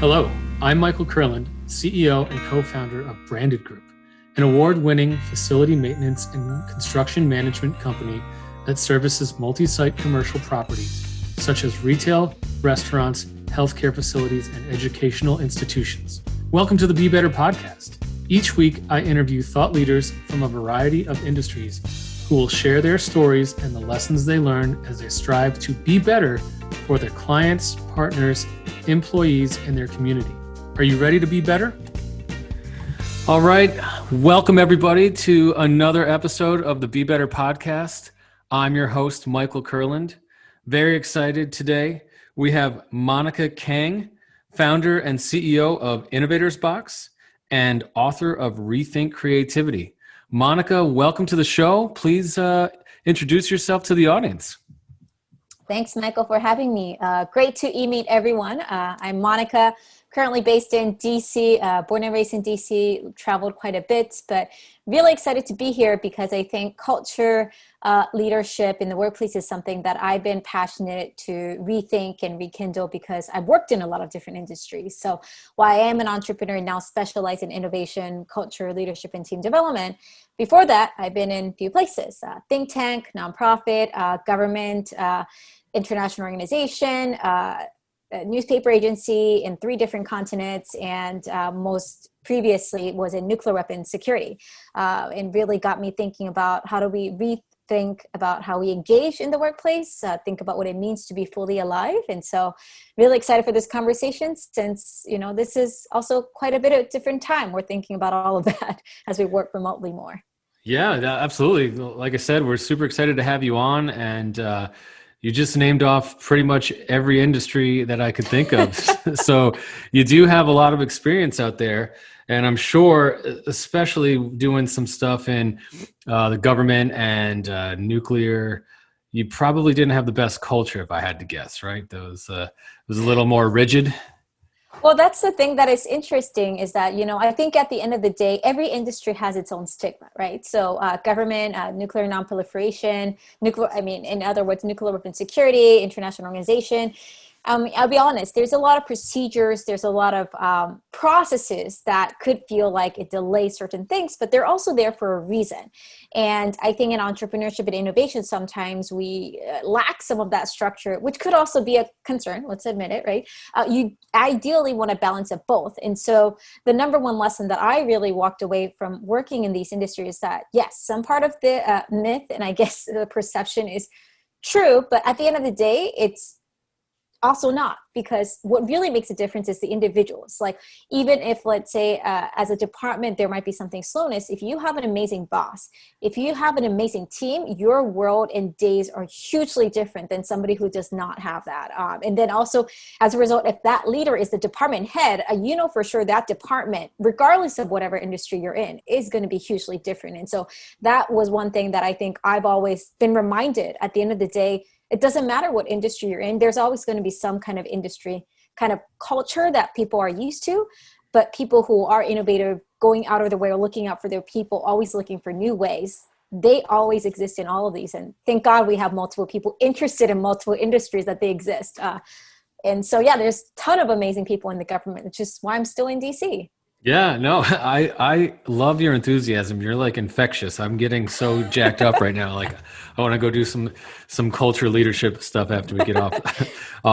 Hello, I'm Michael Kurland, CEO and co-founder of Branded Group, an award-winning facility maintenance and construction management company that services multi-site commercial properties such as retail, restaurants, healthcare facilities, and educational institutions. Welcome to the Be Better podcast. Each week, I interview thought leaders from a variety of industries who will share their stories and the lessons they learn as they strive to be better for their clients, partners, employees, and their community. Are you ready to be better? All right. Welcome, everybody, to another episode of the Be Better podcast. I'm your host, Michael Kurland. Very excited today. We have Monica Kang, founder and CEO of Innovators Box and author of Rethink Creativity. Monica, welcome to the show. Please introduce yourself to the audience. Thanks, Michael, for having me. Great to meet everyone. I'm Monica, currently based in DC, born and raised in DC, traveled quite a bit, but really excited to be here because I think culture, leadership in the workplace is something that I've been passionate to rethink and rekindle because I've worked in a lot of different industries. So while I am an entrepreneur and now specialize in innovation, culture, leadership, and team development, before that, I've been in a few places, think tank, nonprofit, government, international organization, a newspaper agency in 3 different continents, and most previously was in nuclear weapons security, and really got me thinking about how do we rethink about how we engage in the workplace, think about what it means to be fully alive. And so really excited for this conversation since, this is also quite a bit of different time. We're thinking about all of that as we work remotely more. Yeah, absolutely. Like I said, we're super excited to have you on, and you just named off pretty much every industry that I could think of. So you do have a lot of experience out there. And I'm sure, especially doing some stuff in the government and nuclear, you probably didn't have the best culture, if I had to guess, right? It was a little more rigid. Well, that's the thing that is interesting is that, I think at the end of the day, every industry has its own stigma, right? So government, nuclear nonproliferation, in other words, nuclear weapons security, international organization. I'll be honest, there's a lot of procedures, there's a lot of processes that could feel like it delays certain things, but they're also there for a reason. And I think in entrepreneurship and innovation, sometimes we lack some of that structure, which could also be a concern, let's admit it, right? You ideally want to balance it both. And so the number one lesson that I really walked away from working in these industries is that, yes, some part of the myth and I guess the perception is true, but at the end of the day, it's also not, because what really makes a difference is the individuals. Like, even if, let's say, as a department, there might be something slowness. If you have an amazing boss, if you have an amazing team, your world and days are hugely different than somebody who does not have that. And then also, as a result, if that leader is the department head, for sure that department, regardless of whatever industry you're in, is going to be hugely different. And so that was one thing that I think I've always been reminded at the end of the day. It doesn't matter what industry you're in. There's always going to be some kind of industry, kind of culture that people are used to, but people who are innovative, going out of their way or looking out for their people, always looking for new ways, they always exist in all of these. And thank God we have multiple people interested in multiple industries that they exist. And so, there's a ton of amazing people in the government, which is why I'm still in DC. Yeah, no, I love your enthusiasm. You're like infectious. I'm getting so jacked up right now. Like, I want to go do some culture leadership stuff after we get off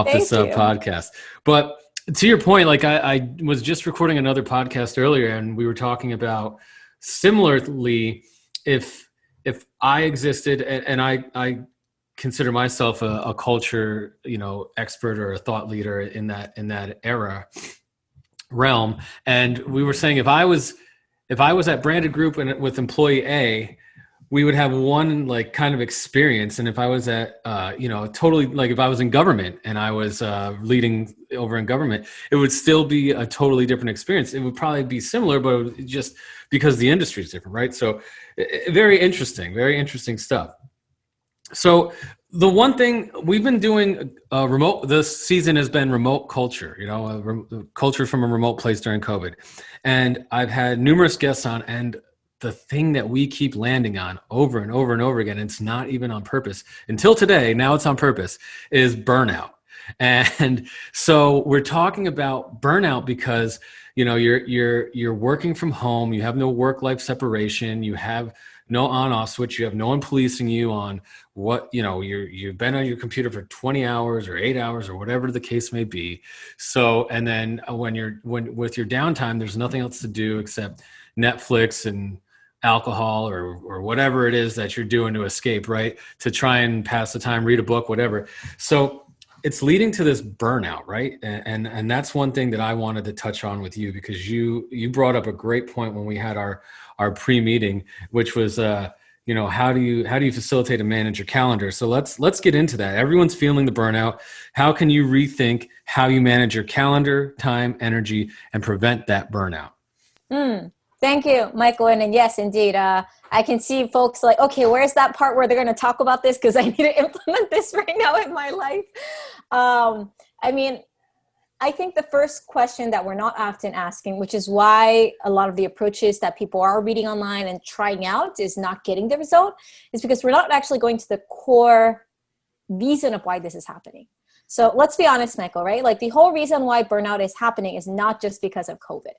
this podcast. But to your point, like I was just recording another podcast earlier, and we were talking about similarly, if I existed, and I consider myself a culture, expert or a thought leader in that era. Realm. And we were saying if I was at Branded Group and with employee A, we would have one like kind of experience. And if I was at totally, like if I was in government and I was leading over in government, it would still be a totally different experience. It would probably be similar, but it would just because the industry is different, right? So very interesting stuff. So the one thing we've been doing remote this season has been remote culture, culture from a remote place during COVID. And I've had numerous guests on, and the thing that we keep landing on over and over and over again, and it's not even on purpose until today, now it's on purpose, is burnout. And so we're talking about burnout because, you know, you're working from home, you have no work-life separation, you have no on-off switch, you have no one policing you on what, you know, you've been on your computer for 20 hours or 8 hours or whatever the case may be. So, and then when with your downtime, there's nothing else to do except Netflix and alcohol or whatever it is that you're doing to escape, right? To try and pass the time, read a book, whatever. So it's leading to this burnout, right? And that's one thing that I wanted to touch on with you, because you brought up a great point when we had our pre-meeting, which was you know, how do you facilitate and manage your calendar? So let's get into that. Everyone's feeling the burnout. How can you rethink how you manage your calendar, time, energy, and prevent that burnout? Thank you, Michael. And yes, indeed. I can see folks like, okay, where's that part where they're going to talk about this? Because I need to implement this right now in my life. I mean, I think the first question that we're not often asking, which is why a lot of the approaches that people are reading online and trying out is not getting the result, is because we're not actually going to the core reason of why this is happening. So let's be honest, Michael, right? Like the whole reason why burnout is happening is not just because of COVID.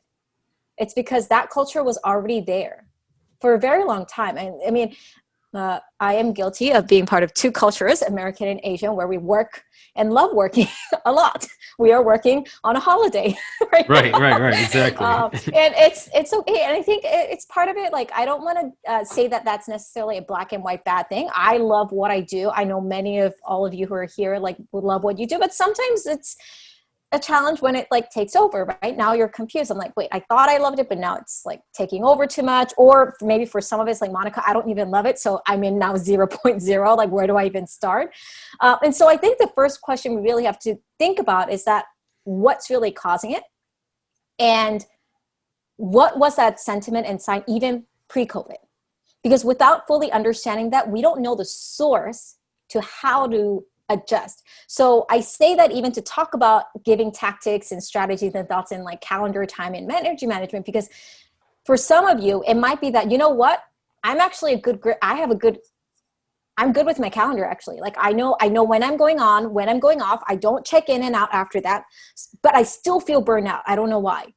It's because that culture was already there for a very long time. And I mean, I am guilty of being part of two cultures, American and Asian, where we work and love working a lot. We are working on a holiday. Right, exactly. And it's okay. And I think it's part of it. Like, I don't want to say that that's necessarily a black and white bad thing. I love what I do. I know many of all of you who are here, like, would love what you do, but sometimes it's a challenge when it like takes over, right? Now you're confused. I'm like, wait, I thought I loved it, but now it's like taking over too much. Or maybe for some of it's like, Monica, I don't even love it. So I'm in now 0.0, like, where do I even start? And so I think the first question we really have to think about is that what's really causing it? And what was that sentiment and sign even pre-COVID? Because without fully understanding that, we don't know the source to how to adjust. So I say that even to talk about giving tactics and strategies and thoughts in like calendar, time, and energy management, because for some of you, it might be that, you know what, I'm actually I'm good with my calendar actually. Like I know when I'm going on, when I'm going off. I don't check in and out after that, but I still feel burned out. I don't know why.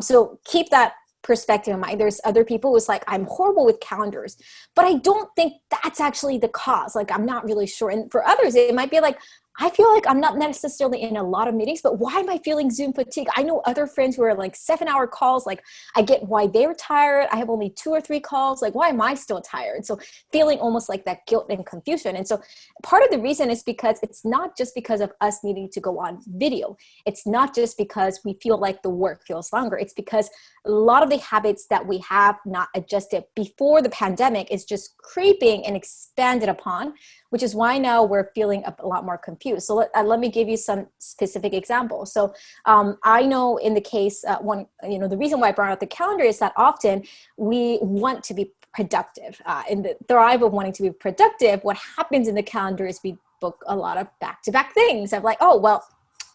So keep that perspective in mind. There's other people who's like, I'm horrible with calendars, but I don't think that's actually the cause. Like, I'm not really sure. And for others, it might be like, I feel like I'm not necessarily in a lot of meetings, but why am I feeling Zoom fatigue? I know other friends who are like 7-hour calls. Like, I get why they're tired. I have only 2 or 3 calls. Like, why am I still tired? So feeling almost like that guilt and confusion. And so part of the reason is because it's not just because of us needing to go on video. It's not just because we feel like the work feels longer. It's because a lot of the habits that we have not adjusted before the pandemic is just creeping and expanded upon, which is why now we're feeling a lot more confused. So let me give you some specific examples. So I know in the case, the reason why I brought out the calendar is that often we want to be productive. In the thrive of wanting to be productive, what happens in the calendar is we book a lot of back-to-back things. I'm like, oh, well,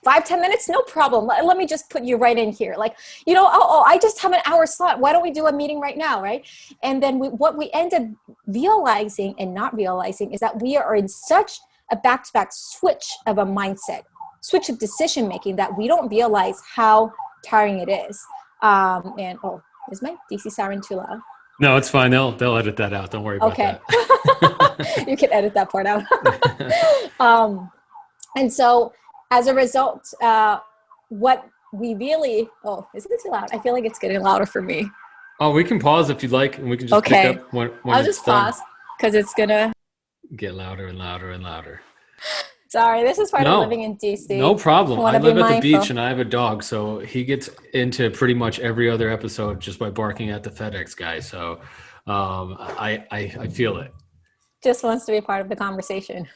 5-10 minutes, no problem. Let me just put you right in here. Like, I just have an hour slot. Why don't we do a meeting right now, right? And then what we end up realizing and not realizing is that we are in such a back-to-back switch of a mindset, switch of decision-making, that we don't realize how tiring it is. Is my DC siren too loud? No, it's fine. They'll edit that out. Don't worry about that. Okay. You can edit that part out. And so, as a result, what we really, is it too loud? I feel like it's getting louder for me. Oh, we can pause if you'd like, and we can just pick up when I'll just pause because it's going to get louder and louder and louder. Sorry, this is part of living in DC. No problem. I live at the beach and I have a dog, so he gets into pretty much every other episode just by barking at the FedEx guy. So I feel it. Just wants to be part of the conversation.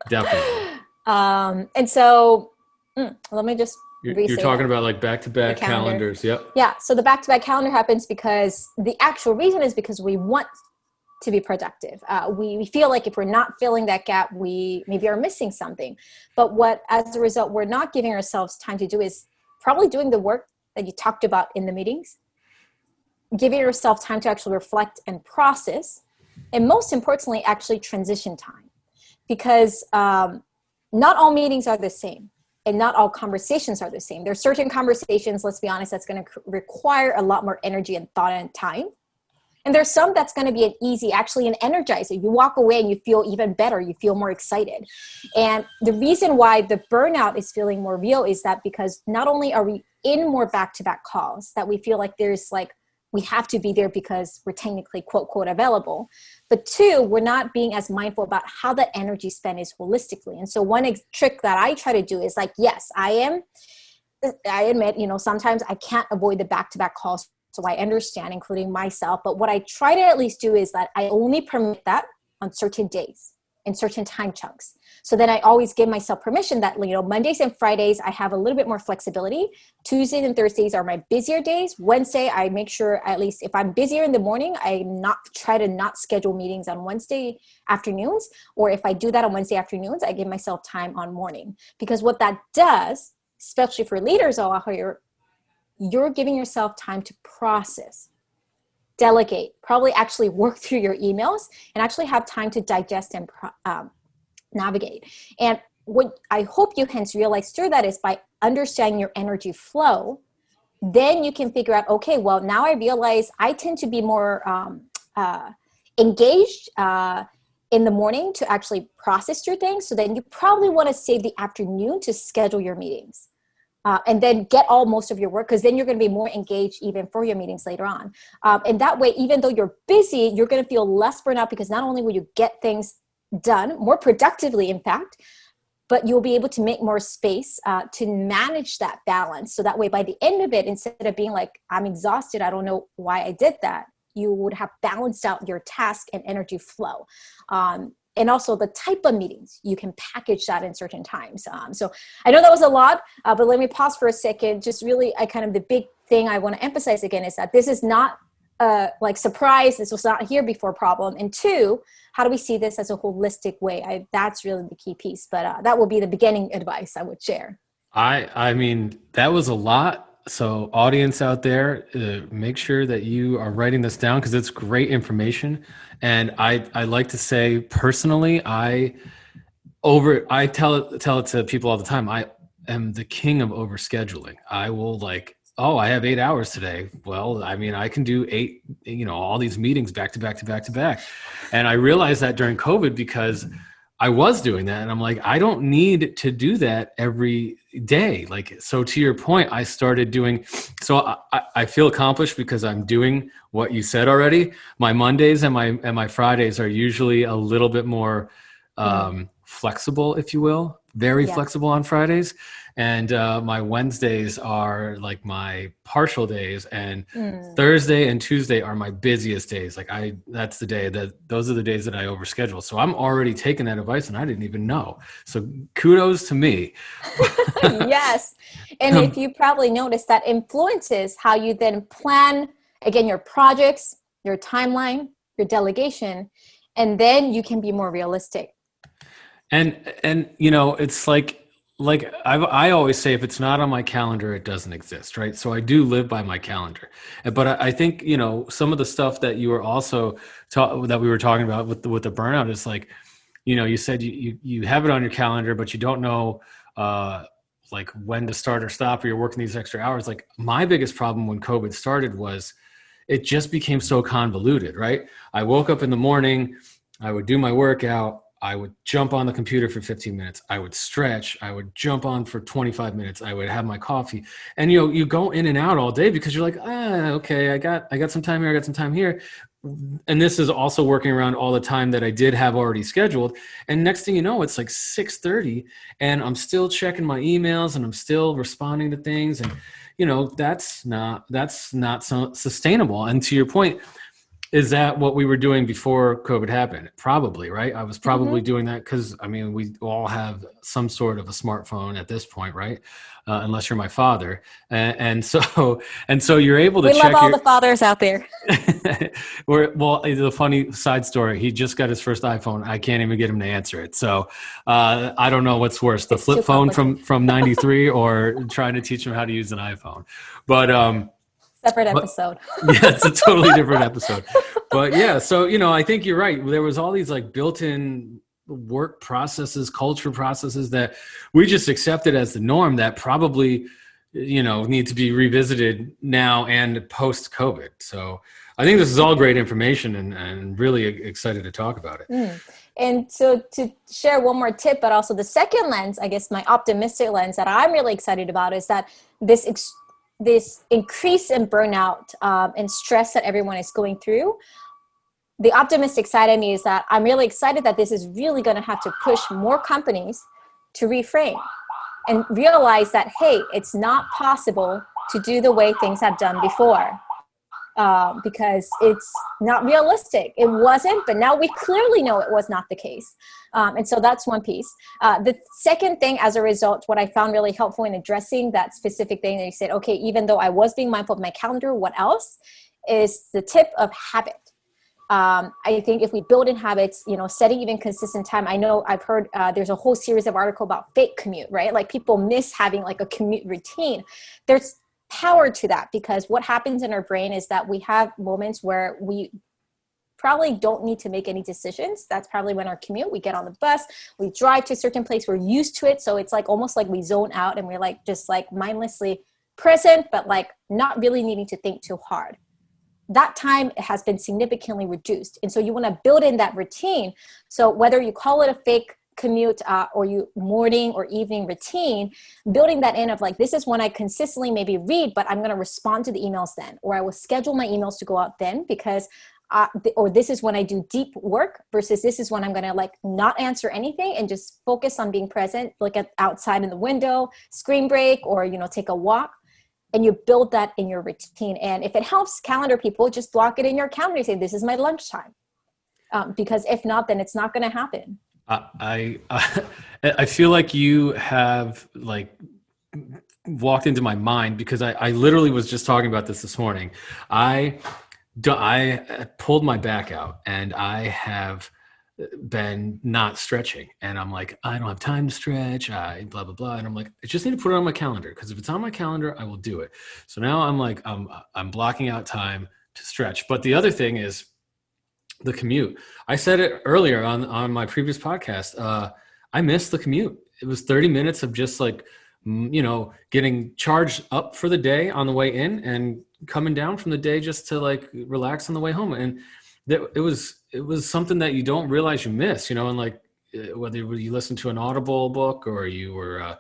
Definitely. And so let me just you're talking about like back-to-back calendars. Yep. Yeah. So the back-to-back calendar happens because the actual reason is because we want to be productive. We feel like if we're not filling that gap, we maybe are missing something. But what, as a result, we're not giving ourselves time to do is probably doing the work that you talked about in the meetings, giving yourself time to actually reflect and process, and most importantly, actually transition time. Because not all meetings are the same, and not all conversations are the same. There's certain conversations, let's be honest, that's going to require a lot more energy and thought and time. And there's some that's going to be actually an energizer. You walk away and you feel even better. You feel more excited. And the reason why the burnout is feeling more real is that because not only are we in more back-to-back calls, that we feel like we have to be there because we're technically quote, quote, available. But two, we're not being as mindful about how that energy spent is holistically. And so one trick that I try to do is yes, I admit, sometimes I can't avoid the back-to-back calls. So I understand, including myself. But what I try to at least do is that I only permit that on certain days in certain time chunks. So then I always give myself permission that, Mondays and Fridays, I have a little bit more flexibility. Tuesdays and Thursdays are my busier days. Wednesday, I make sure, at least if I'm busier in the morning, I try to not schedule meetings on Wednesday afternoons. Or if I do that on Wednesday afternoons, I give myself time on morning. Because what that does, especially for leaders out here, you're giving yourself time to process, delegate, probably actually work through your emails and actually have time to digest and navigate. And what I hope you hence realize through that is by understanding your energy flow, then you can figure out, okay, well, now I realize I tend to be more engaged in the morning to actually process through things. So then you probably want to save the afternoon to schedule your meetings. And then get most of your work, because then you're going to be more engaged even for your meetings later on. And that way, even though you're busy, you're going to feel less burnout because not only will you get things done more productively, in fact, but you'll be able to make more space to manage that balance. So that way, by the end of it, instead of being like, I'm exhausted, I don't know why I did that, you would have balanced out your task and energy flow. And also the type of meetings, you can package that in certain times. So I know that was a lot, but let me pause for a second. Just really, the big thing I want to emphasize again is that this is not surprise. This was not here before problem. And two, how do we see this as a holistic way? That's really the key piece, but that will be the beginning advice I would share. I mean, that was a lot. So audience out there, make sure that you are writing this down because it's great information. And I like to say personally, I tell it to people all the time. I am the king of overscheduling. I will I have 8 hours today. Well, I mean, I can do 8, all these meetings back to back to back to back. And I realized that during COVID because I was doing that. And I'm like, I don't need to do that every day. So to your point, I started doing, so I feel accomplished because I'm doing what you said already. My Mondays and my Fridays are usually a little bit more flexible, if you will, very flexible on Fridays. And my Wednesdays are my partial days, and Thursday and Tuesday are my busiest days. That's the day those are the days that I overschedule. So I'm already taking that advice and I didn't even know. So kudos to me. Yes. And if you probably noticed, that influences how you then plan, again, your projects, your timeline, your delegation, and then you can be more realistic. And it's I always say, if it's not on my calendar, it doesn't exist, right? So I do live by my calendar. But I think, some of the stuff that you were also that we were talking about with the burnout is you said you have it on your calendar, but you don't know when to start or stop, or you're working these extra hours. My biggest problem when COVID started was it just became so convoluted, right? I woke up in the morning, I would do my workout, I would jump on the computer for 15 minutes. I would stretch. I would jump on for 25 minutes. I would have my coffee. And you go in and out all day because you're like, okay, I got some time here. I got some time here. And this is also working around all the time that I did have already scheduled. And next thing you know, it's 6:30 and I'm still checking my emails and I'm still responding to things. And, that's not so sustainable. And to your point, is that what we were doing before COVID happened? Probably, right? I was probably doing that because, we all have some sort of a smartphone at this point, right? Unless you're my father. And so you're able to check. We love all the fathers out there. The funny side story, he just got his first iPhone. I can't even get him to answer it. So I don't know what's worse, the flip phone from 93 or trying to teach him how to use an iPhone. But separate episode. Yeah, it's a totally different episode. But yeah, so I think you're right. There was all these built-in work processes, culture processes that we just accepted as the norm that probably, need to be revisited now and post COVID. So I think this is all great information and really excited to talk about it. And so to share one more tip, but also the second lens, I guess my optimistic lens that I'm really excited about is that this increase in burnout and stress that everyone is going through. The optimistic side of me is that I'm really excited that this is really going to have to push more companies to reframe and realize that, hey, it's not possible to do the way things have done before. Because it's not realistic. It wasn't, but now we clearly know it was not the case. And so that's one piece. The second thing, as a result, what I found really helpful in addressing that specific thing that you said, okay, even though I was being mindful of my calendar, what else is the tip of habit? I think if we build in habits, setting even consistent time. I know I've heard there's a whole series of articles about fake commute, right? Like people miss having like a commute routine. There's power to that, because what happens in our brain is that we have moments where we probably don't need to make any decisions. That's probably when our commute, we get on the bus, we drive to a certain place, we're used to it. So it's like almost like we zone out and we're like just like mindlessly present, but like not really needing to think too hard. That time has been significantly reduced. And so you want to build in that routine. So whether you call it a fake commute or you morning or evening routine, building that in of like, this is when I consistently maybe read, but I'm going to respond to the emails then, or I will schedule my emails to go out then, because or this is when I do deep work versus this is when I'm going to like not answer anything and just focus on being present, look at outside in the window, screen break, or take a walk. And you build that in your routine. And if it helps calendar people, just block it in your calendar and say, this is my lunchtime. Because if not, then it's not going to happen. I feel like you have like walked into my mind, because I literally was just talking about this morning. I pulled my back out and I have been not stretching, and I'm like, I don't have time to stretch, blah blah blah, and I'm like, I just need to put it on my calendar, because if it's on my calendar I will do it. So now I'm like, I'm blocking out time to stretch. But the other thing is the commute. I said it earlier on my previous podcast. I missed the commute. It was 30 minutes of just like, getting charged up for the day on the way in and coming down from the day just to like relax on the way home. And it was something that you don't realize you miss, and like whether you listen to an Audible book or you were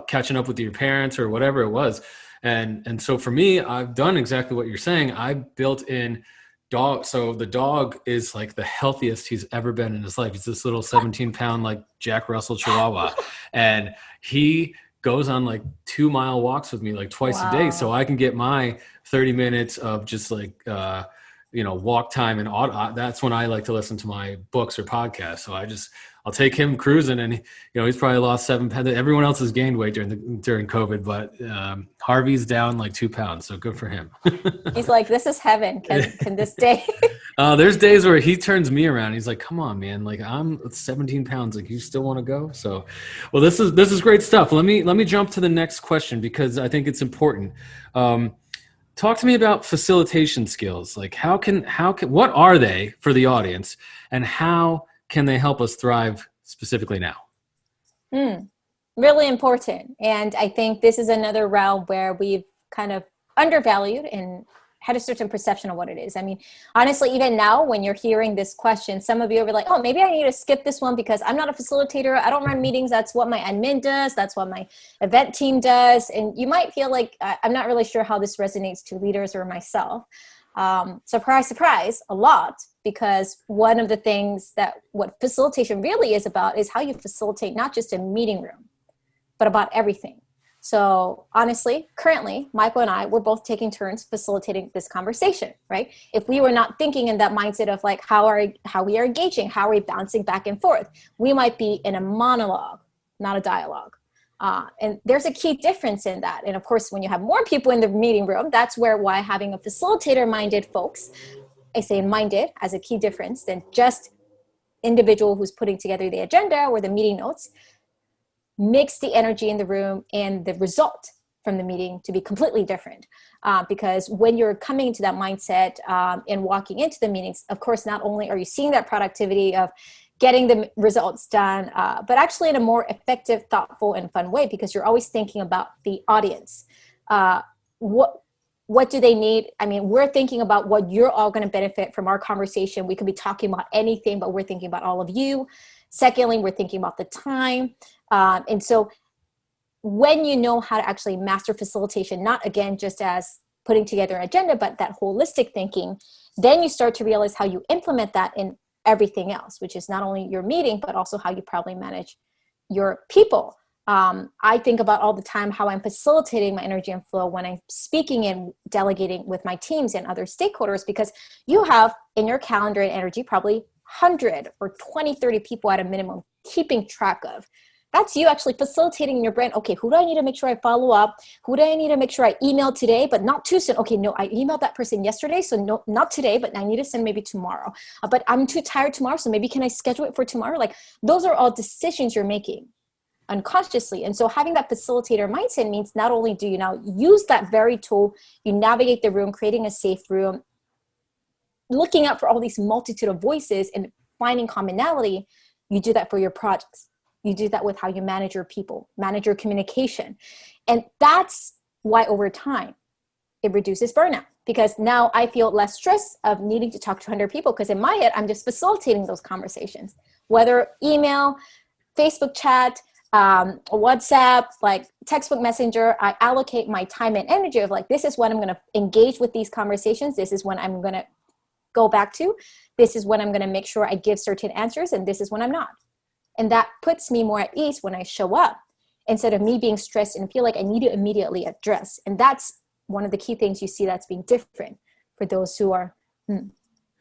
catching up with your parents or whatever it was. And so for me, I've done exactly what you're saying. I built in dog. So the dog is like the healthiest he's ever been in his life. He's this little 17-pound like Jack Russell Chihuahua, and he goes on like 2-mile walks with me like twice a day, so I can get my 30 minutes of just like walk time. And that's when I like to listen to my books or podcasts. So I'll take him cruising, and he's probably lost 7 pounds. Everyone else has gained weight during COVID, but Harvey's down like 2 pounds. So good for him. He's like, this is heaven. Can this day? There's days where he turns me around. He's like, come on, man. Like, I'm 17 pounds. Like, you still want to go? So, well, this is great stuff. Let me jump to the next question, because I think it's important. Talk to me about facilitation skills. Like what are they for the audience, and how can they help us thrive specifically now? Really important. And I think this is another realm where we've kind of undervalued and had a certain perception of what it is. I mean, honestly, even now when you're hearing this question, some of you are like, oh, maybe I need to skip this one because I'm not a facilitator. I don't run meetings. That's what my admin does. That's what my event team does. And you might feel like, I'm not really sure how this resonates to leaders or myself. Surprise, surprise, a lot, because one of the things that what facilitation really is about is how you facilitate not just a meeting room, but about everything. So honestly, currently, Michael and I, we're both taking turns facilitating this conversation, right? If we were not thinking in that mindset of like, how we are engaging, how are we bouncing back and forth, we might be in a monologue, not a dialogue. And there's a key difference in that. And of course, when you have more people in the meeting room, that's why having a facilitator-minded folks, I say minded as a key difference than just individual who's putting together the agenda or the meeting notes, makes the energy in the room and the result from the meeting to be completely different. Because when you're coming into that mindset and walking into the meetings, of course, not only are you seeing that productivity of getting the results done, but actually in a more effective, thoughtful, and fun way, because you're always thinking about the audience. What do they need? I mean, we're thinking about what you're all going to benefit from our conversation. We could be talking about anything, but we're thinking about all of you. Secondly, we're thinking about the time. And so when you know how to actually master facilitation, not again, just as putting together an agenda, but that holistic thinking, then you start to realize how you implement that in everything else, which is not only your meeting, but also how you probably manage your people. I think about all the time how I'm facilitating my energy and flow when I'm speaking and delegating with my teams and other stakeholders, because you have in your calendar and energy probably 100 or 20, 30 people at a minimum keeping track of. That's you actually facilitating in your brain. Okay, who do I need to make sure I follow up? Who do I need to make sure I email today, but not too soon? Okay, no, I emailed that person yesterday, so no, not today, but I need to send maybe tomorrow. But I'm too tired tomorrow, so maybe can I schedule it for tomorrow? Like, those are all decisions you're making unconsciously. And so having that facilitator mindset means not only do you now use that very tool, you navigate the room, creating a safe room, looking out for all these multitude of voices and finding commonality, you do that for your projects. You do that with how you manage your people, manage your communication. And that's why over time, it reduces burnout, because now I feel less stress of needing to talk to 100 people, because in my head, I'm just facilitating those conversations, whether email, Facebook chat, WhatsApp, like textbook messenger. I allocate my time and energy of like, this is when I'm going to engage with these conversations. This is when I'm going to go back to. This is when I'm going to make sure I give certain answers, and this is when I'm not. And that puts me more at ease when I show up, instead of me being stressed and feel like I need to immediately address. And that's one of the key things you see that's being different for those who are.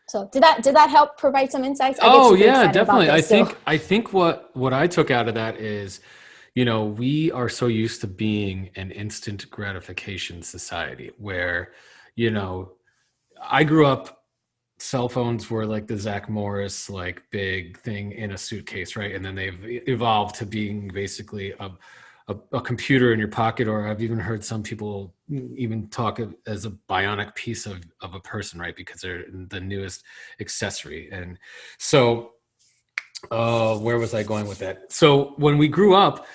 So did that help provide some insights? Oh yeah, definitely. I think what I took out of that is, we are so used to being an instant gratification society where, I grew up, cell phones were like the Zach Morris, like big thing in a suitcase, right? And then they've evolved to being basically a computer in your pocket, or I've even heard some people even talk as a bionic piece of a person, right? Because they're the newest accessory. And so, where was I going with that? So when we grew up,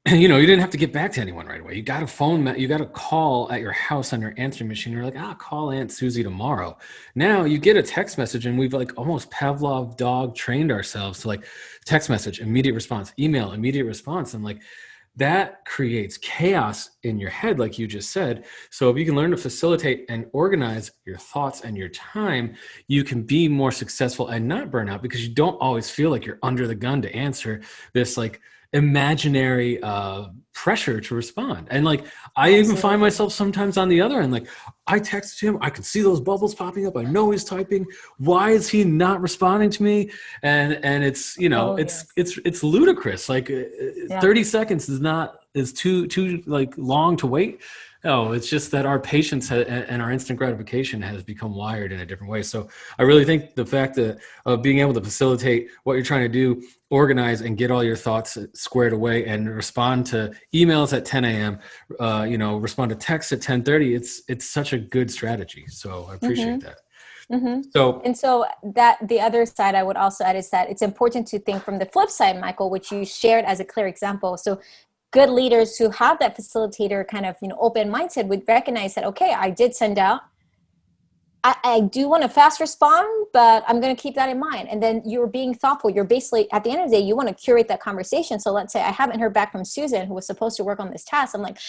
you didn't have to get back to anyone right away. You got a call at your house on your answering machine. You're like, call Aunt Susie tomorrow. Now you get a text message, and we've like almost Pavlov dog trained ourselves to like text message, immediate response, email, immediate response. And like that creates chaos in your head, like you just said. So if you can learn to facilitate and organize your thoughts and your time, you can be more successful and not burn out, because you don't always feel like you're under the gun to answer this like imaginary pressure to respond. And like I even find myself sometimes on the other end, like I text him, I can see those bubbles popping up, I know he's typing, why is he not responding to me? And it's it's ludicrous. Like 30 seconds is too like long to wait. No, it's just that our patience and our instant gratification has become wired in a different way. So I really think the fact of being able to facilitate what you're trying to do, organize and get all your thoughts squared away, and respond to emails at 10 a.m., respond to texts at 10:30. It's such a good strategy. So I appreciate that. So that the other side I would also add is that it's important to think from the flip side, Michael, which you shared as a clear example. So good leaders who have that facilitator kind of, open mindset would recognize that, okay, I did send out, I do want to fast respond, but I'm going to keep that in mind. And then you're being thoughtful. You're basically, at the end of the day, you want to curate that conversation. So let's say I haven't heard back from Susan, who was supposed to work on this task. I'm like,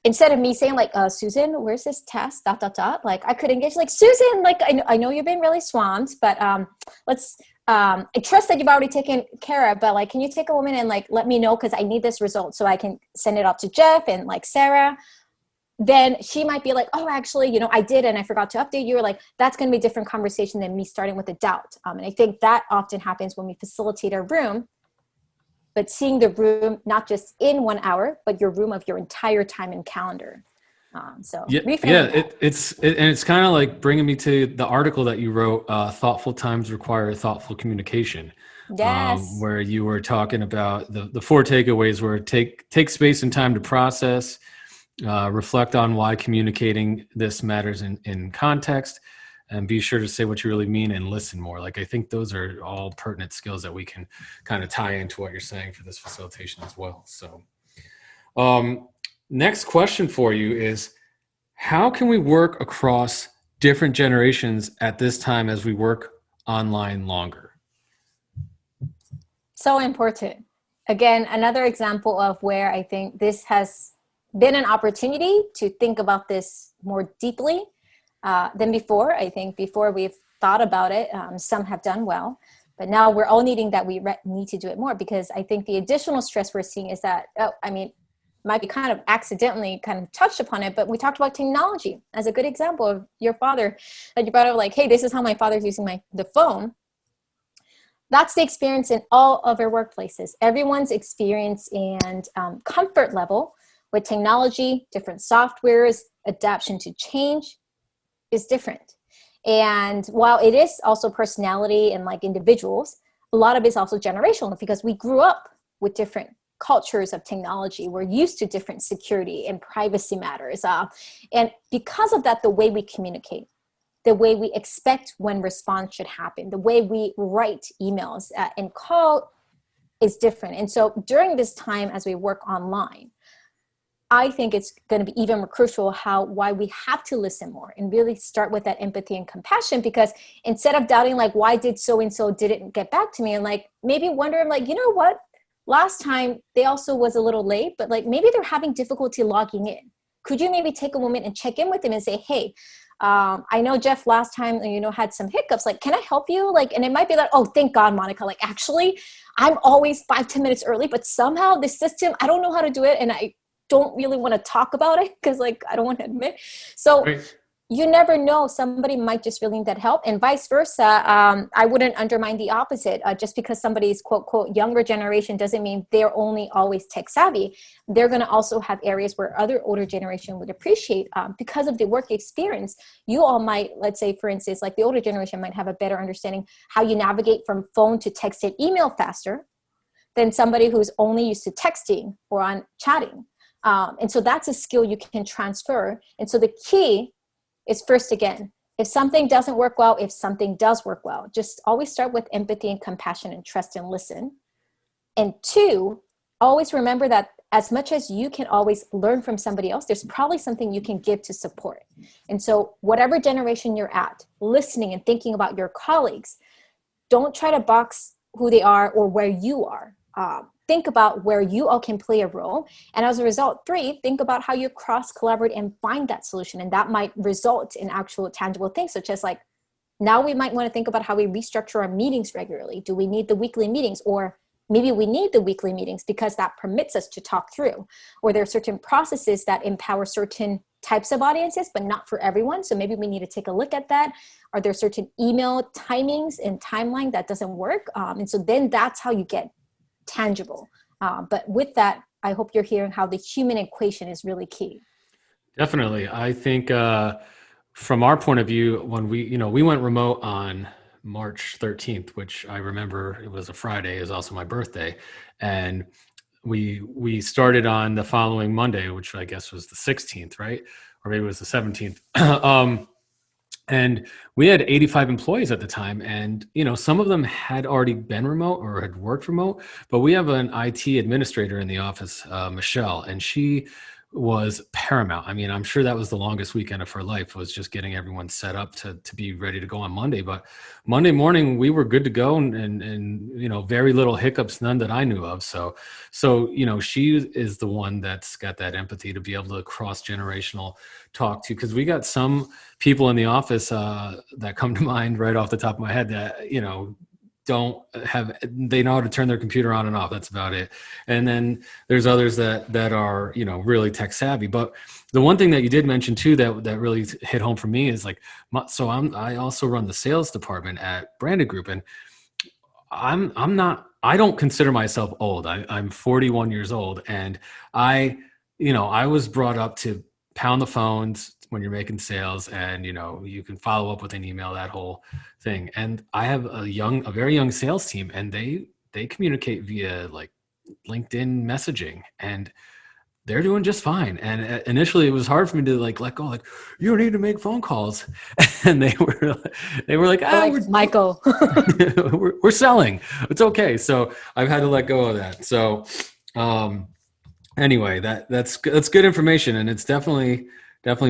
instead of me saying like, Susan, where's this task, ... Like I could engage like, Susan, like, I know you've been really swamped, but I trust that you've already taken care of, but like, can you take a moment and like, let me know? Cause I need this result so I can send it off to Jeff and like Sarah. Then she might be like, oh, actually, I did, and I forgot to update you. Or like, that's going to be a different conversation than me starting with a doubt. And I think that often happens when we facilitate a room, but seeing the room, not just in 1 hour, but your room of your entire time and calendar. It's kind of like bringing me to the article that you wrote, thoughtful times require thoughtful communication. Yes. Where you were talking about the 4 takeaways were take space and time to process, reflect on why communicating this matters in context, and be sure to say what you really mean and listen more. Like, I think those are all pertinent skills that we can kind of tie into what you're saying for this facilitation as well. So next question for you is, how can we work across different generations at this time as we work online longer? So important. Again, another example of where I think this has been an opportunity to think about this more deeply than before. I think before we've thought about it, some have done well, but now we're all needing that we need to do it more, because I think the additional stress we're seeing is that, might be kind of accidentally kind of touched upon it, but we talked about technology as a good example of your father, that you brought up, like, hey, this is how my father's using the phone. That's the experience in all of our workplaces. Everyone's experience and comfort level with technology, different softwares, adaptation to change is different. And while it is also personality and like individuals, a lot of it's also generational, because we grew up with different cultures of technology. We're used to different security and privacy matters. And because of that, the way we communicate, the way we expect when response should happen, the way we write emails and call is different. And so during this time, as we work online, I think it's going to be even more crucial why we have to listen more and really start with that empathy and compassion, because instead of doubting, like, why did so-and-so didn't get back to me, and like maybe wondering, like, you know what, last time they also was a little late, but like maybe they're having difficulty logging in. Could you maybe take a moment and check in with them and say, hey, I know Jeff last time, had some hiccups. Like, can I help you? Like, and it might be like, oh, thank God, Monica. Like, actually, I'm always 5-10 minutes early, but somehow the system, I don't know how to do it. And I don't really want to talk about it because, like, I don't want to admit. So Right. You never know. Somebody might just really need that help, and vice versa. I wouldn't undermine the opposite. Just because somebody's quote, quote, younger generation doesn't mean they're only always tech savvy. They're going to also have areas where other older generation would appreciate because of the work experience. You all might, let's say, for instance, like the older generation might have a better understanding how you navigate from phone to text and email faster than somebody who's only used to texting or on chatting. And so that's a skill you can transfer. And so the key is, first, again, if something doesn't work well, if something does work well, just always start with empathy and compassion and trust and listen. And 2, always remember that as much as you can always learn from somebody else, there's probably something you can give to support. And so whatever generation you're at, listening and thinking about your colleagues, don't try to box who they are or where you are. Think about where you all can play a role. And as a result, 3, think about how you cross-collaborate and find that solution. And that might result in actual tangible things, such as, like, now we might want to think about how we restructure our meetings regularly. Do we need the weekly meetings? Or maybe we need the weekly meetings because that permits us to talk through. Or there are certain processes that empower certain types of audiences, but not for everyone. So maybe we need to take a look at that. Are there certain email timings and timeline that doesn't work? And so then that's how you get tangible. But with that, I hope you're hearing how the human equation is really key. Definitely. I think from our point of view, when we went remote on March 13th, which I remember it was a Friday, is also my birthday. And we started on the following Monday, which I guess was the 16th, right? Or maybe it was the 17th. And we had 85 employees at the time. And, some of them had already been remote or had worked remote, but we have an IT administrator in the office, Michelle, and she was paramount. I mean, I'm sure that was the longest weekend of her life, was just getting everyone set up to be ready to go on Monday. But Monday morning we were good to go, and very little hiccups, none that I knew of. So she is the one that's got that empathy to be able to cross-generational talk to, because we got some people in the office that come to mind right off the top of my head that, they know how to turn their computer on and off. That's about it. And then there's others that are, really tech savvy. But the one thing that you did mention too, that really hit home for me is, like, I also run the sales department at Branded Group, and I don't consider myself old. I'm 41 years old, and I was brought up to pound the phones when you're making sales, and you can follow up with an email, that whole thing. And I have a very young sales team, and they communicate via, like, LinkedIn messaging. And they're doing just fine. And initially it was hard for me to like let go, like, you don't need to make phone calls. And they were like, Like Michael. we're selling. It's okay. So I've had to let go of that. So anyway, that's good information. And it's definitely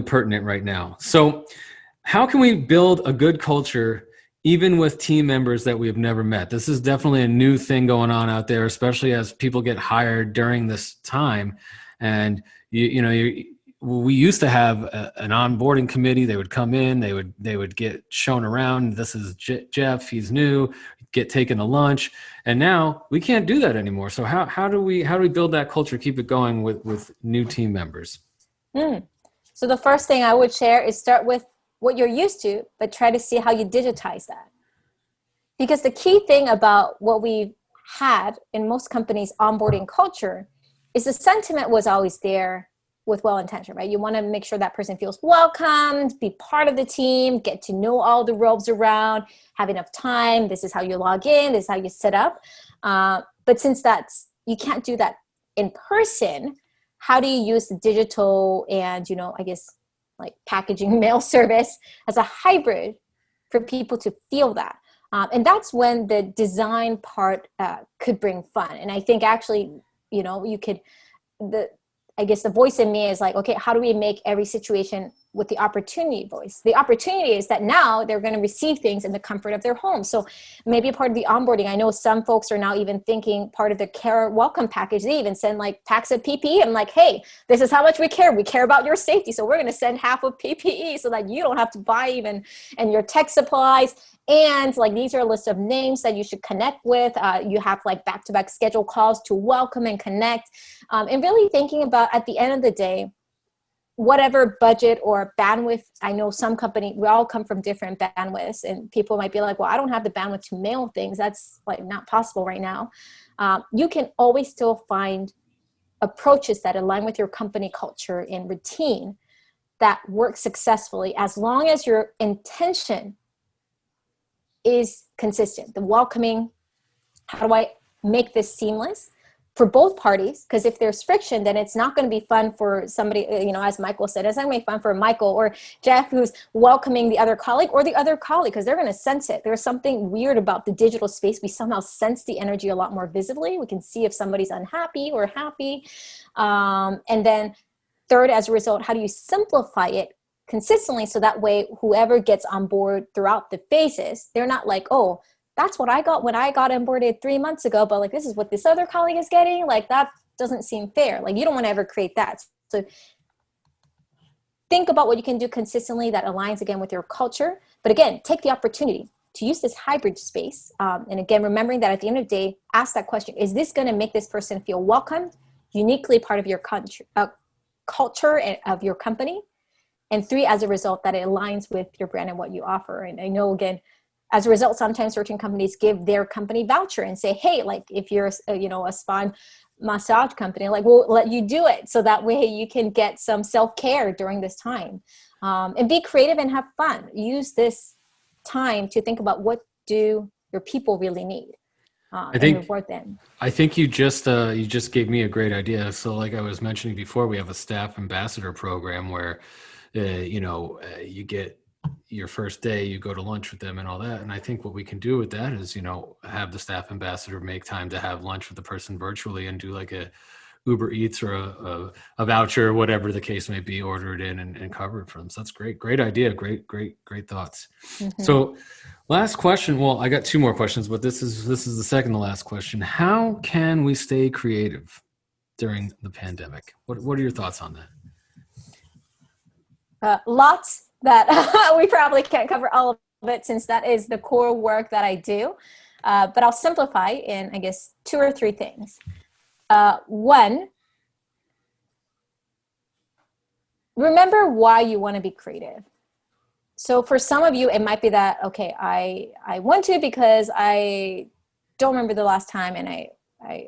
pertinent right now. So how can we build a good culture even with team members that we have never met? This is definitely a new thing going on out there, especially as people get hired during this time. And we used to have an onboarding committee. They would come in, they would get shown around. This is Jeff, he's new, get taken to lunch. And now we can't do that anymore. So how do we build that culture, keep it going with new team members? So the first thing I would share is start with what you're used to, but try to see how you digitize that. Because the key thing about what we've had in most companies' onboarding culture is the sentiment was always there with well-intentioned, right? You want to make sure that person feels welcomed, be part of the team, get to know all the ropes around, have enough time. This is how you log in. This is how you set up. But since you can't do that in person, how do you use the digital and, I guess, like packaging mail service as a hybrid for people to feel that? And that's when the design part could bring fun. And I think actually, I guess the voice in me is like, okay, how do we make every situation with the opportunity voice? The opportunity is that now they're going to receive things in the comfort of their home. So maybe part of the onboarding, I know some folks are now even thinking part of the care welcome package, they even send like packs of PPE. I'm like, hey, this is how much we care. We care about your safety. So we're going to send half of PPE so that you don't have to buy even, and your tech supplies. And like, these are a list of names that you should connect with. You have like back-to-back schedule calls to welcome and connect. And really thinking about, at the end of the day, whatever budget or bandwidth, I know some company, we all come from different bandwidths, and people might be like, well, I don't have the bandwidth to mail things. That's like not possible right now. You can always still find approaches that align with your company culture and routine that work successfully, as long as your intention is consistent. The welcoming, how do I make this seamless for both parties? Because if there's friction, then it's not going to be fun for somebody, as Michael said, it's not going to be fun for Michael or Jeff, who's welcoming the other colleague, or the other colleague, because they're going to sense it. There's something weird about the digital space. We somehow sense the energy a lot more visibly. We can see if somebody's unhappy or happy. And then third, as a result, how do you simplify it consistently, so that way whoever gets on board throughout the phases, they're not like, oh, that's what I got when I got onboarded 3 months ago, but like, this is what this other colleague is getting. Like, that doesn't seem fair. Like, you don't want to ever create that. So think about what you can do consistently that aligns again with your culture. But again, take the opportunity to use this hybrid space. And again, remembering that at the end of the day, ask that question, is this going to make this person feel welcomed, uniquely part of your culture and of your company? And 3, as a result, that it aligns with your brand and what you offer. And I know, again, as a result, sometimes certain companies give their company voucher and say, hey, like if you're, a spa massage company, like we'll let you do it. So that way you can get some self-care during this time, and be creative and have fun. Use this time to think about, what do your people really need, and reward them. I think you just gave me a great idea. So like I was mentioning before, we have a staff ambassador program where you get your first day, you go to lunch with them and all that. And I think what we can do with that is, have the staff ambassador make time to have lunch with the person virtually and do like a Uber Eats or a voucher, whatever the case may be, order it in and cover it for them. So that's great. Great idea. Great thoughts. Mm-hmm. So last question. Well, I got 2 more questions, but this is the second to last question. How can we stay creative during the pandemic? What are your thoughts on that? Lots that we probably can't cover all of it, since that is the core work that I do. But I'll simplify in, I guess, 2 or 3 things. 1, remember why you want to be creative. So for some of you, it might be that, okay, I want to because I don't remember the last time and I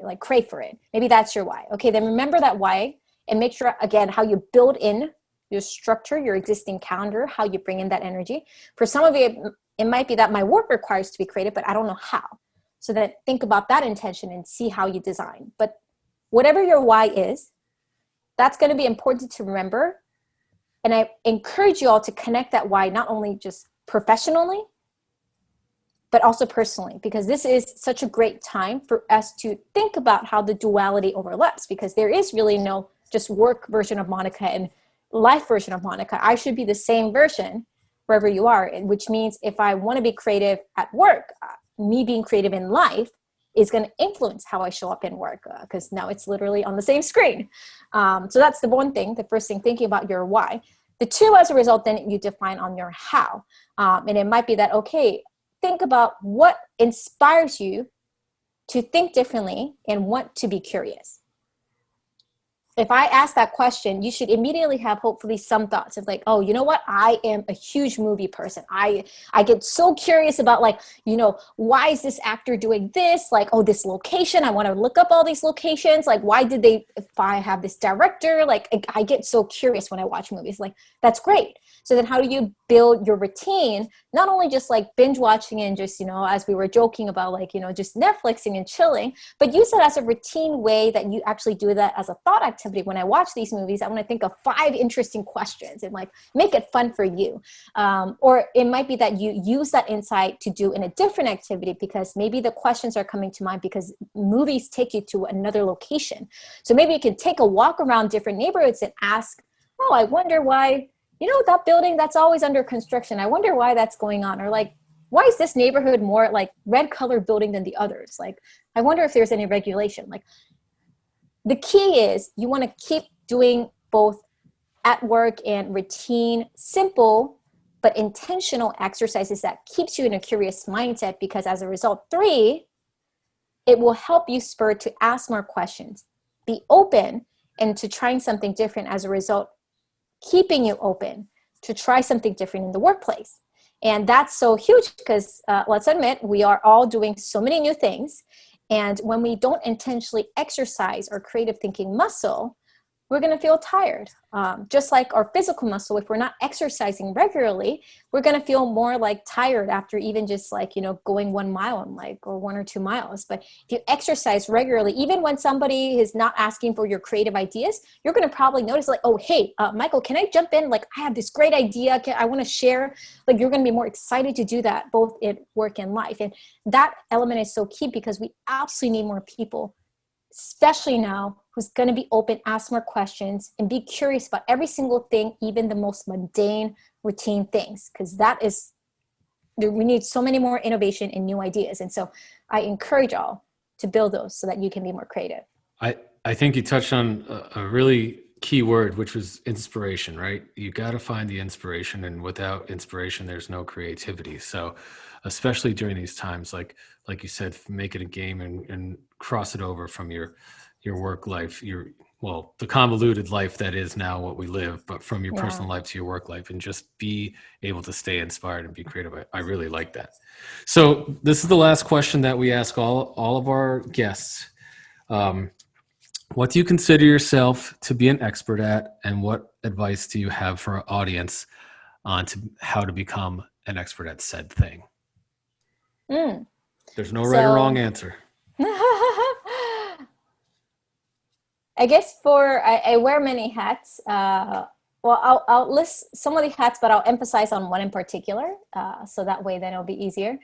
like crave for it. Maybe that's your why. Okay, then remember that why and make sure, again, how you build in your structure, your existing calendar, how you bring in that energy. For some of you, it might be that my work requires to be creative, but I don't know how. So then think about that intention and see how you design. But whatever your why is, that's going to be important to remember. And I encourage you all to connect that why, not only just professionally, but also personally, because this is such a great time for us to think about how the duality overlaps, because there is really no just work version of Monica and life version of Monica. I should be the same version wherever you are, which means if I want to be creative at work, me being creative in life is going to influence how I show up in work, because now it's literally on the same screen. So that's the one thing, the first thing, thinking about your why. The two, as a result, then you define on your how. And it might be that, okay, think about what inspires you to think differently and want to be curious. If I ask that question, you should immediately have hopefully some thoughts of like, oh, you know what? I am a huge movie person. I get so curious about like, you know, why is this actor doing this? Like, oh, this location, I want to look up all these locations. Like, why did they, if I have this director, like I get so curious when I watch movies. Like, that's great. So then how do you build your routine? Not only just like binge watching and just, you know, as we were joking about, like, you know, just Netflixing and chilling, but use it as a routine way that you actually do that as a thought activity. When I watch these movies, I want to think of 5 interesting questions and like make it fun for you. Or it might be that you use that insight to do in a different activity, because maybe the questions are coming to mind because movies take you to another location. So maybe you can take a walk around different neighborhoods and ask, oh, I wonder why, you know, that building that's always under construction, I wonder why that's going on. Or like, why is this neighborhood more like red colored building than the others? Like, I wonder if there's any regulation. Like, the key is you want to keep doing both at work and routine, simple but intentional exercises that keeps you in a curious mindset, because as a result, 3, it will help you spur to ask more questions, be open, and to trying something different, as a result, keeping you open to try something different in the workplace. And that's so huge because let's admit, we are all doing so many new things. And when we don't intentionally exercise our creative thinking muscle, we're going to feel tired. Just like our physical muscle, if we're not exercising regularly, we're going to feel more like tired after even just like, you know, going 1 mile and like, or 1 or 2 miles. But if you exercise regularly, even when somebody is not asking for your creative ideas, you're going to probably notice like, oh, hey, Michael, can I jump in? Like, I have this great idea. I want to share. Like, you're going to be more excited to do that both in work and life. And that element is so key, because we absolutely need more people, especially now, who's going to be open, ask more questions, and be curious about every single thing, even the most mundane, routine things, because that is, we need so many more innovation and new ideas. And so I encourage y'all to build those so that you can be more creative. I think you touched on a really key word, which was inspiration, right? You got to find the inspiration, and without inspiration, there's no creativity. So especially during these times, like you said, make it a game and cross it over from your work life, the convoluted life that is now what we live, but from your personal life to your work life, and just be able to stay inspired and be creative. I really like that. So this is the last question that we ask all of our guests. What do you consider yourself to be an expert at, and what advice do you have for our audience on how to become an expert at said thing? There's no right or wrong answer. I guess I wear many hats. I'll list some of the hats, but I'll emphasize on one in particular. So that way then it'll be easier.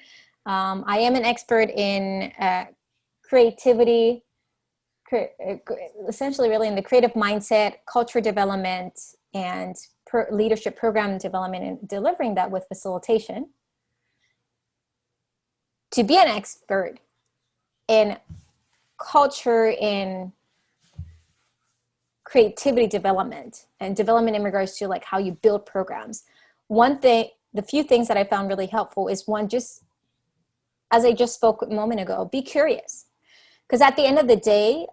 I am an expert in creativity, essentially really in the creative mindset, culture development, and leadership program development, and delivering that with facilitation. To be an expert in culture, in creativity development, and development in regards to like how you build programs. One thing, the few things that I found really helpful is one, just as I just spoke a moment ago, be curious. Because at the end of the day,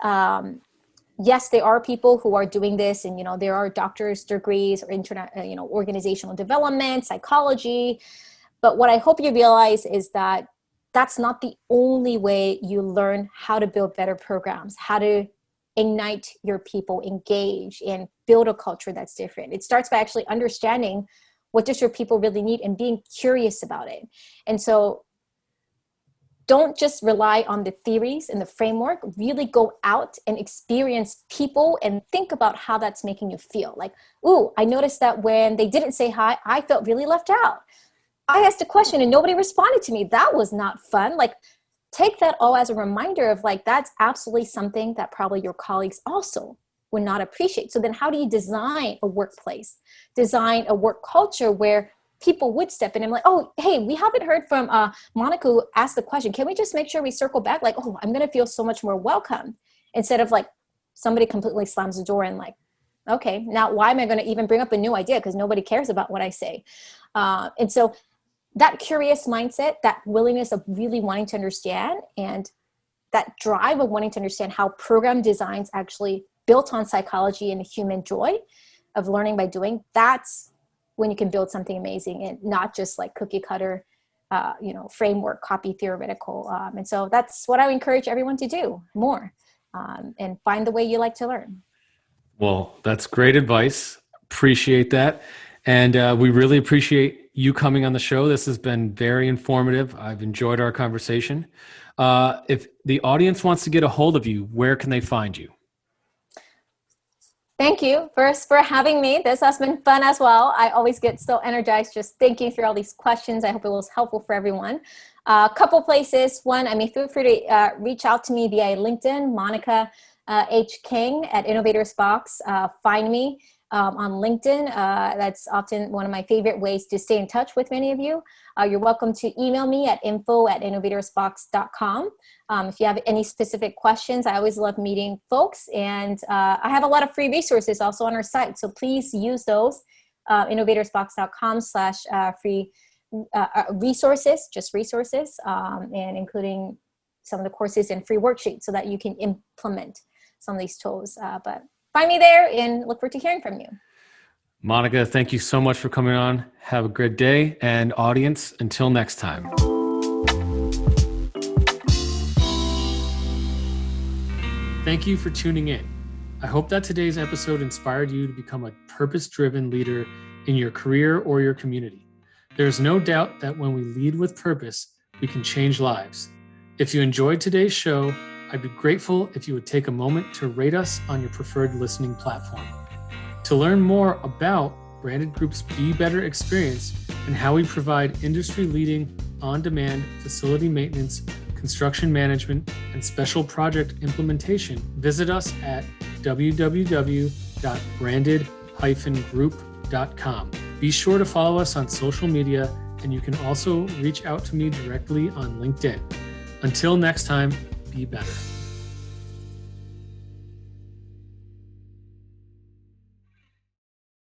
yes, there are people who are doing this, and, you know, there are doctor's degrees or organizational development, psychology. But what I hope you realize is that that's not the only way you learn how to build better programs, how to ignite your people, engage, and build a culture that's different. It starts by actually understanding what does your people really need and being curious about it. And so don't just rely on the theories and the framework, really go out and experience people and think about how that's making you feel. Like, ooh, I noticed that when they didn't say hi, I felt really left out. I asked a question and nobody responded to me. That was not fun. Like, take that all as a reminder of like, that's absolutely something that probably your colleagues also would not appreciate. So then how do you design a workplace, design a work culture where people would step in and like, oh, hey, we haven't heard from Monica who asked the question. Can we just make sure we circle back? Like, oh, I'm going to feel so much more welcome, instead of like somebody completely slams the door and like, okay, now why am I going to even bring up a new idea? Because nobody cares about what I say. And so that curious mindset, that willingness of really wanting to understand, and that drive of wanting to understand how program designs actually built on psychology and human joy of learning by doing, that's when you can build something amazing, and not just like cookie cutter, framework, copy theoretical. And so that's what I would encourage everyone to do more, and find the way you like to learn. Well, that's great advice. Appreciate that. And we really appreciate you coming on the show. This has been very informative. I've enjoyed our conversation. If the audience wants to get a hold of you, where can they find you? Thank you first for having me. This has been fun as well. I always get so energized just thinking through all these questions. I hope it was helpful for everyone. A couple places. One, feel free to reach out to me via LinkedIn, Monica H. Kang at Innovators Box. Find me on LinkedIn. That's often one of my favorite ways to stay in touch with many of you. You're welcome to email me at info@innovatorsbox.com. If you have any specific questions, I always love meeting folks. And I have a lot of free resources also on our site. So please use those, innovatorsbox.com/free resources, just resources, and including some of the courses and free worksheets so that you can implement some of these tools. But find me there and look forward to hearing from you. Monica, thank you so much for coming on. Have a good day. And audience, until next time. Thank you for tuning in. I hope that today's episode inspired you to become a purpose-driven leader in your career or your community. There's no doubt that when we lead with purpose, we can change lives. If you enjoyed today's show, I'd be grateful if you would take a moment to rate us on your preferred listening platform. To learn more about Branded Group's Be Better experience and how we provide industry-leading, on-demand facility maintenance, construction management, and special project implementation, visit us at www.branded-group.com. Be sure to follow us on social media, and you can also reach out to me directly on LinkedIn. Until next time, be better.